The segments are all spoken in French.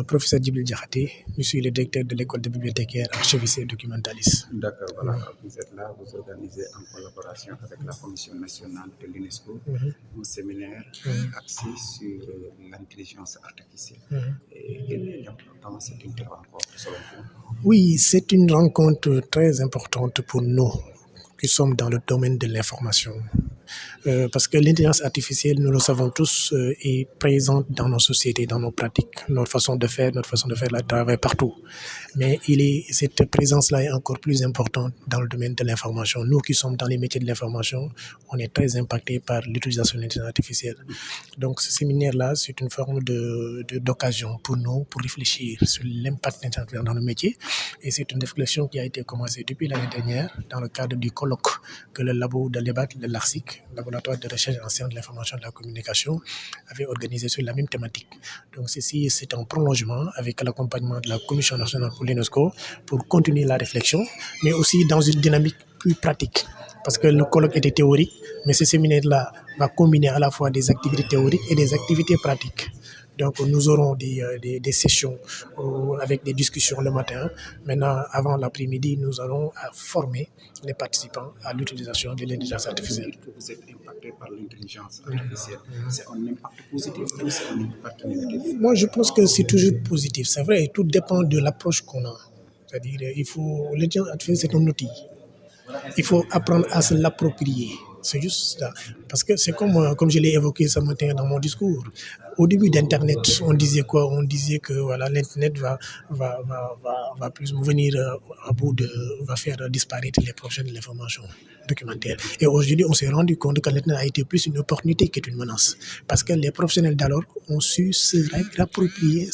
Professeur Djibril Diakhaté, je suis le directeur de l'école de bibliothécaires archivistes et documentalistes. D'accord, voilà, vous êtes là, vous organisez en collaboration avec la Commission nationale de l'UNESCO un séminaire axé sur l'intelligence artificielle. Et quelle est l'importance de cette rencontre selon vous? Oui, c'est une rencontre très importante pour nous qui sommes dans le domaine de l'information. Parce que l'intelligence artificielle, nous le savons tous, est présente dans nos sociétés, dans nos pratiques, notre façon de faire le travail partout. Mais cette présence-là est encore plus importante dans le domaine de l'information. Nous qui sommes dans les métiers de l'information, on est très impactés par l'utilisation de l'intelligence artificielle. Donc ce séminaire-là, c'est une forme d'occasion pour nous, pour réfléchir sur l'impact de l'intelligence artificielle dans nos métiers. Et c'est une réflexion qui a été commencée depuis l'année dernière dans le cadre du colloque que le labo de l'EBAC, de l'ARSIC, laboratoire de recherche en sciences de l'information et de la communication, avait organisé sur la même thématique. Donc ceci, c'est un prolongement avec l'accompagnement de la Commission nationale pour l'UNESCO pour continuer la réflexion, mais aussi dans une dynamique plus pratique. Parce que le colloque était théorique, mais ce séminaire-là va combiner à la fois des activités théoriques et des activités pratiques. Donc nous aurons des sessions avec des discussions le matin. Maintenant, avant l'après-midi, nous allons former les participants à l'utilisation de l'intelligence artificielle. Que vous êtes impacté par l'intelligence artificielle, c'est un impact positif ou c'est un impact négatif? Moi, je pense que c'est toujours positif. C'est vrai, tout dépend de l'approche qu'on a. C'est-à-dire, l'intelligence artificielle, c'est un outil. Il faut apprendre à se l'approprier. C'est juste ça. Parce que c'est comme je l'ai évoqué ce matin dans mon discours. Au début d'Internet, on disait quoi? On disait que voilà, l'Internet va plus venir à bout va faire disparaître les professionnels de l'information documentaire. Et aujourd'hui, on s'est rendu compte que l'Internet a été plus une opportunité qu'une menace. Parce que les professionnels d'alors ont su se réapproprier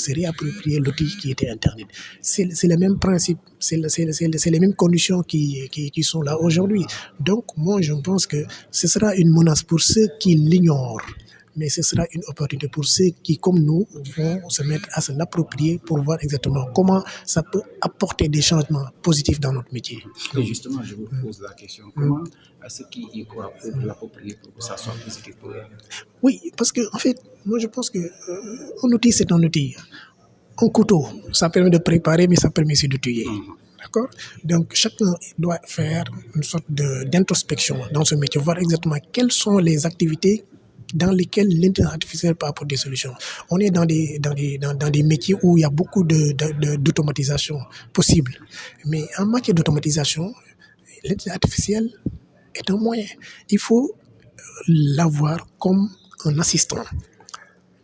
l'outil qui était Internet. C'est le même principe, c'est les mêmes conditions qui sont là aujourd'hui. Donc, moi, je pense que ce sera une menace pour ceux qui l'ignorent. Mais ce sera une opportunité pour ceux qui, comme nous, vont se mettre à se l'approprier pour voir exactement comment ça peut apporter des changements positifs dans notre métier. Et justement, je vous pose la question, comment ceux qui y croient peuvent l'approprier pour que ça soit positif pour eux? Oui, parce que en fait, moi je pense que un outil, c'est un outil. Un couteau, ça permet de préparer, mais ça permet aussi de tuer. D'accord? Donc, chacun doit faire une sorte d'introspection dans ce métier, voir exactement quelles sont les activités dans lesquelles l'intelligence artificielle peut apporter des solutions. On est dans des métiers où il y a beaucoup d'automatisation possible. Mais en matière d'automatisation, l'intelligence artificielle est un moyen. Il faut l'avoir comme un assistant.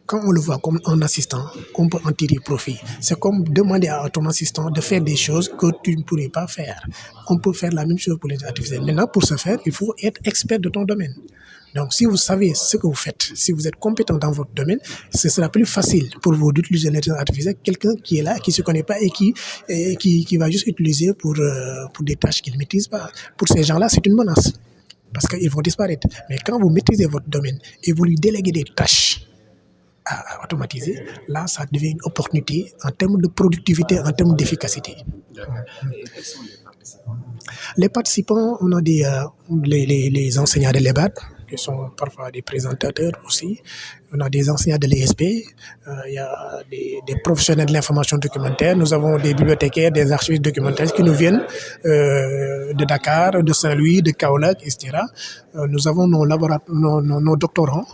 Quand on le voit comme un assistant, on peut en tirer profit. C'est comme demander à ton assistant de faire des choses que tu ne pourrais pas faire. On peut faire la même chose pour l'intelligence artificielle. Maintenant, pour ce faire, il faut être expert de ton domaine. Donc, si vous savez ce que vous faites, si vous êtes compétent dans votre domaine, ce sera plus facile pour vous d'utiliser l'intelligence artificielle que quelqu'un qui est là, qui ne se connaît pas et qui va juste utiliser pour des tâches qu'il ne maîtrise pas. Pour ces gens-là, c'est une menace parce qu'ils vont disparaître. Mais quand vous maîtrisez votre domaine et vous lui déléguez des tâches à automatiser, là, ça devient une opportunité en termes de productivité, en termes d'efficacité. Et quels sont les participants? Les participants, on a les enseignants de l'EBAD, qui sont parfois des présentateurs aussi. On a des enseignants de l'ESP, il y a des professionnels de l'information documentaire. Nous avons des bibliothécaires, des archivistes documentaires qui nous viennent de Dakar, de Saint-Louis, de Kaolack, etc. Nous avons nos doctorants.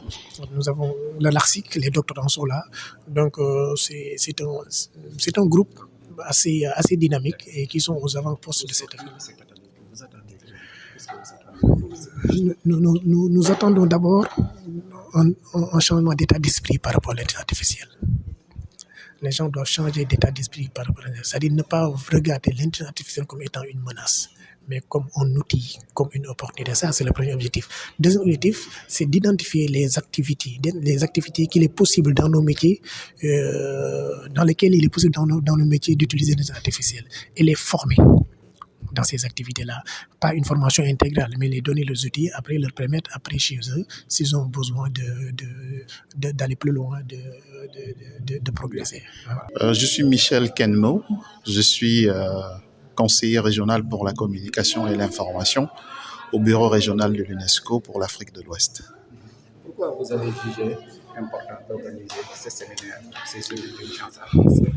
Nous avons le LARSIC, les doctorants sont là. Donc c'est un groupe assez dynamique et qui sont aux avant-postes de cette année. Nous attendons d'abord un changement d'état d'esprit par rapport à l'intelligence artificielle. Les gens doivent changer d'état d'esprit par rapport à l'intelligence artificielle. C'est-à-dire ne pas regarder l'intelligence artificielle comme étant une menace, mais comme un outil, comme une opportunité. Ça, c'est le premier objectif. Deuxième objectif, c'est d'identifier les activités qu'il est possible dans nos métiers, dans lesquelles il est possible dans nos métiers d'utiliser l'intelligence artificielle et les former dans ces activités-là. Pas une formation intégrale, mais les donner les outils, après leur permettre, après chez eux, s'ils ont besoin d'aller plus loin, de progresser. Je suis Michel Kenmo, je suis conseiller régional pour la communication et l'information au bureau régional de l'UNESCO pour l'Afrique de l'Ouest. Pourquoi vous avez jugé important d'organiser ces séminaires sur l'intelligence artificielle?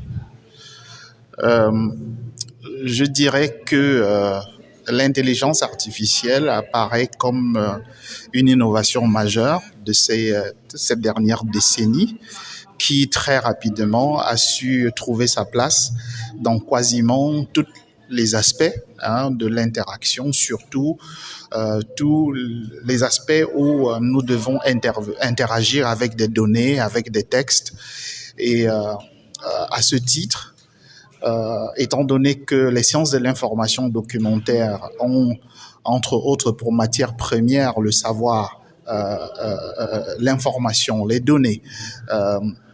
Je dirais que l'intelligence artificielle apparaît comme une innovation majeure de cette dernière décennie qui très rapidement a su trouver sa place dans quasiment tous les aspects de l'interaction, surtout tous les aspects où nous devons interagir avec des données, avec des textes. Et à ce titre, étant donné que les sciences de l'information documentaire ont, entre autres, pour matière première le savoir, l'information, les données,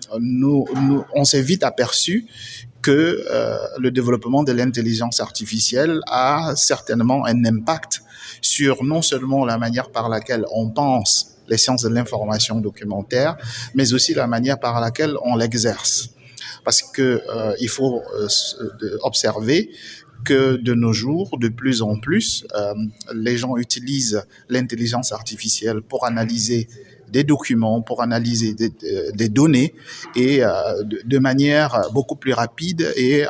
on s'est vite aperçu que le développement de l'intelligence artificielle a certainement un impact sur non seulement la manière par laquelle on pense les sciences de l'information documentaire, mais aussi la manière par laquelle on l'exerce. Parce que il faut observer que de nos jours, de plus en plus, les gens utilisent l'intelligence artificielle pour analyser des documents, pour analyser des données et de manière beaucoup plus rapide et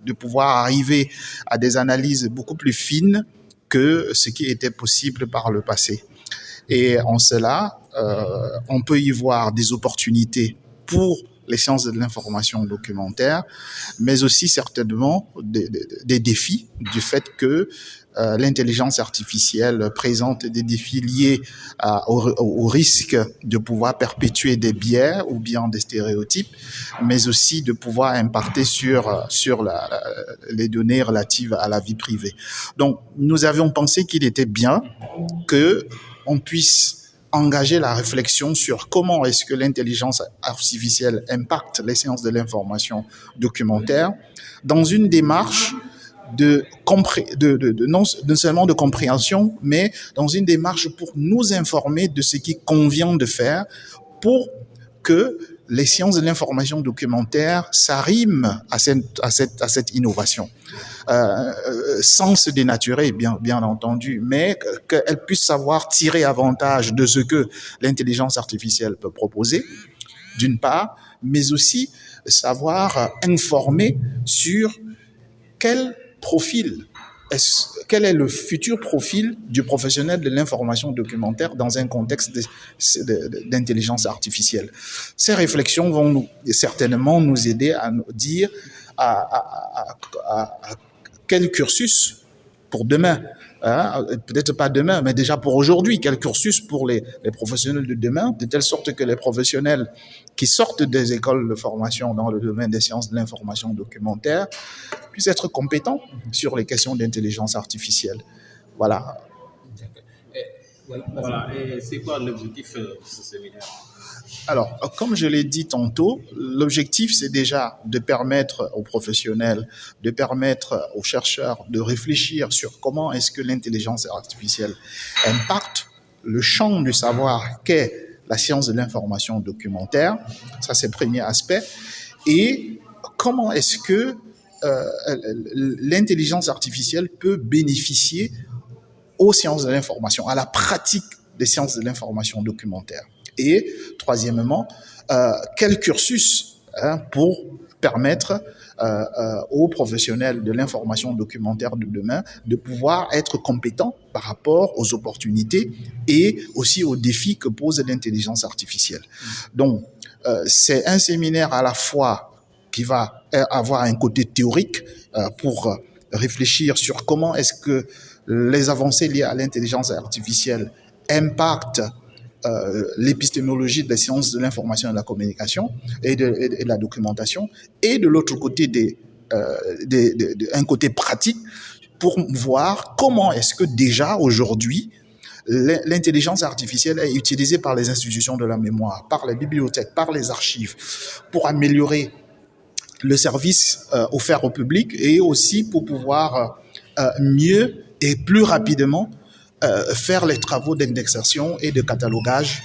de pouvoir arriver à des analyses beaucoup plus fines que ce qui était possible par le passé. Et en cela, on peut y voir des opportunités pour les sciences de l'information documentaire, mais aussi certainement des défis du fait que l'intelligence artificielle présente des défis liés au risque de pouvoir perpétuer des biais ou bien des stéréotypes, mais aussi de pouvoir impacter sur les données relatives à la vie privée. Donc, nous avions pensé qu'il était bien qu'on puisse engager la réflexion sur comment est-ce que l'intelligence artificielle impacte les sciences de l'information documentaire dans une démarche non seulement de compréhension, mais dans une démarche pour nous informer de ce qu'il convient de faire pour que les sciences de l'information documentaire s'arriment à cette innovation. Sans se dénaturer, bien entendu, mais qu'elle puisse savoir tirer avantage de ce que l'intelligence artificielle peut proposer, d'une part, mais aussi savoir informer sur quel est le futur profil du professionnel de l'information documentaire dans un contexte d'intelligence artificielle. Ces réflexions vont certainement nous aider à nous dire à quel cursus pour demain, peut-être pas demain, mais déjà pour aujourd'hui, quel cursus pour les professionnels de demain, de telle sorte que les professionnels qui sortent des écoles de formation dans le domaine des sciences de l'information documentaire puissent être compétents sur les questions d'intelligence artificielle. Voilà. Voilà. Et c'est quoi l'objectif de ce séminaire? Alors, comme je l'ai dit tantôt, l'objectif, c'est déjà de permettre aux professionnels, de permettre aux chercheurs de réfléchir sur comment est-ce que l'intelligence artificielle impacte le champ du savoir qu'est la science de l'information documentaire. Ça, c'est le premier aspect. Et comment est-ce que l'intelligence artificielle peut bénéficier aux sciences de l'information, à la pratique des sciences de l'information documentaire. Et troisièmement, quel cursus pour permettre aux professionnels de l'information documentaire de demain de pouvoir être compétents par rapport aux opportunités et aussi aux défis que pose l'intelligence artificielle. Donc, c'est un séminaire à la fois qui va avoir un côté théorique pour réfléchir sur comment est-ce que les avancées liées à l'intelligence artificielle impactent l'épistémologie des sciences de l'information et de la communication et de la documentation, et de l'autre côté un côté pratique pour voir comment est-ce que déjà aujourd'hui l'intelligence artificielle est utilisée par les institutions de la mémoire, par les bibliothèques, par les archives, pour améliorer le service offert au public et aussi pour pouvoir mieux et plus rapidement faire les travaux d'indexation et de catalogage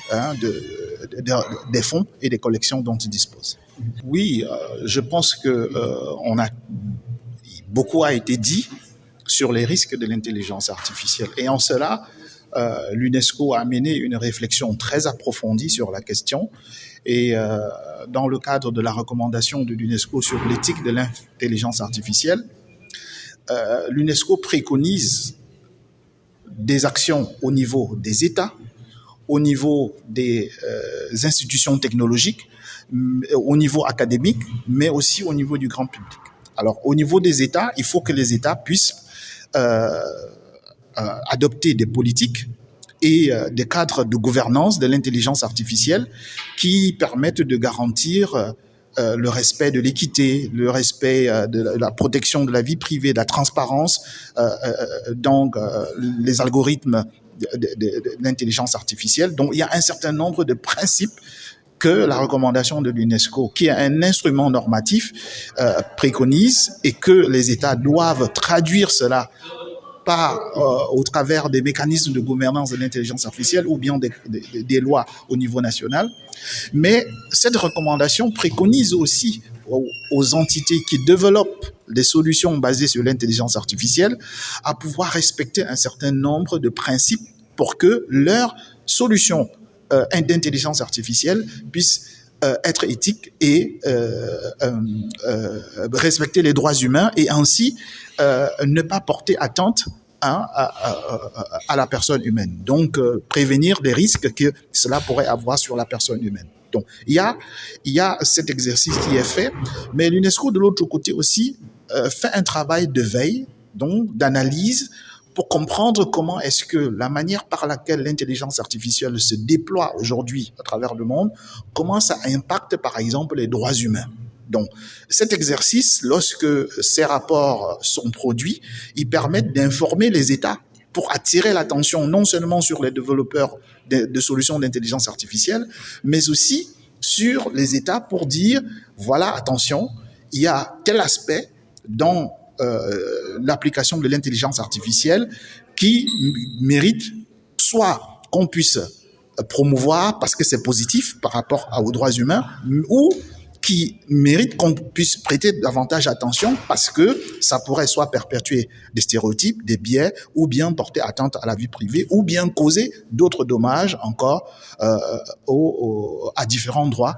des fonds et des collections dont ils disposent. Oui, je pense que beaucoup a été dit sur les risques de l'intelligence artificielle. Et en cela, l'UNESCO a mené une réflexion très approfondie sur la question et dans le cadre de la recommandation de l'UNESCO sur l'éthique de l'intelligence artificielle, l'UNESCO préconise des actions au niveau des États, au niveau des institutions technologiques, au niveau académique, mais aussi au niveau du grand public. Alors, au niveau des États, il faut que les États puissent adopter des politiques et des cadres de gouvernance de l'intelligence artificielle qui permettent de garantir le respect de l'équité, le respect de la protection de la vie privée, de la transparence, donc les algorithmes de l'intelligence artificielle. Donc, il y a un certain nombre de principes que la recommandation de l'UNESCO, qui est un instrument normatif, préconise et que les États doivent traduire cela au travers des mécanismes de gouvernance de l'intelligence artificielle ou bien des lois au niveau national. Mais cette recommandation préconise aussi aux entités qui développent des solutions basées sur l'intelligence artificielle à pouvoir respecter un certain nombre de principes pour que leurs solutions d'intelligence artificielle puissent être éthiques et respecter les droits humains et ainsi ne pas porter atteinte à la personne humaine. Donc, prévenir des risques que cela pourrait avoir sur la personne humaine. Donc, il y a cet exercice qui est fait, mais l'UNESCO, de l'autre côté aussi, fait un travail de veille, donc d'analyse, pour comprendre comment est-ce que la manière par laquelle l'intelligence artificielle se déploie aujourd'hui à travers le monde, comment ça impacte, par exemple, les droits humains. Donc, cet exercice, lorsque ces rapports sont produits, ils permettent d'informer les États pour attirer l'attention non seulement sur les développeurs de solutions d'intelligence artificielle, mais aussi sur les États pour dire, voilà, attention, il y a tel aspect dans l'application de l'intelligence artificielle qui mérite soit qu'on puisse promouvoir parce que c'est positif par rapport aux droits humains ou qui mérite qu'on puisse prêter davantage attention parce que ça pourrait soit perpétuer des stéréotypes, des biais, ou bien porter atteinte à la vie privée, ou bien causer d'autres dommages encore à différents droits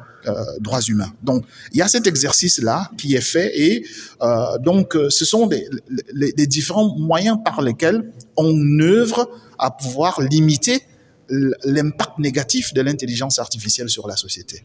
humains. Donc, il y a cet exercice-là qui est fait et donc ce sont les différents moyens par lesquels on œuvre à pouvoir limiter l'impact négatif de l'intelligence artificielle sur la société.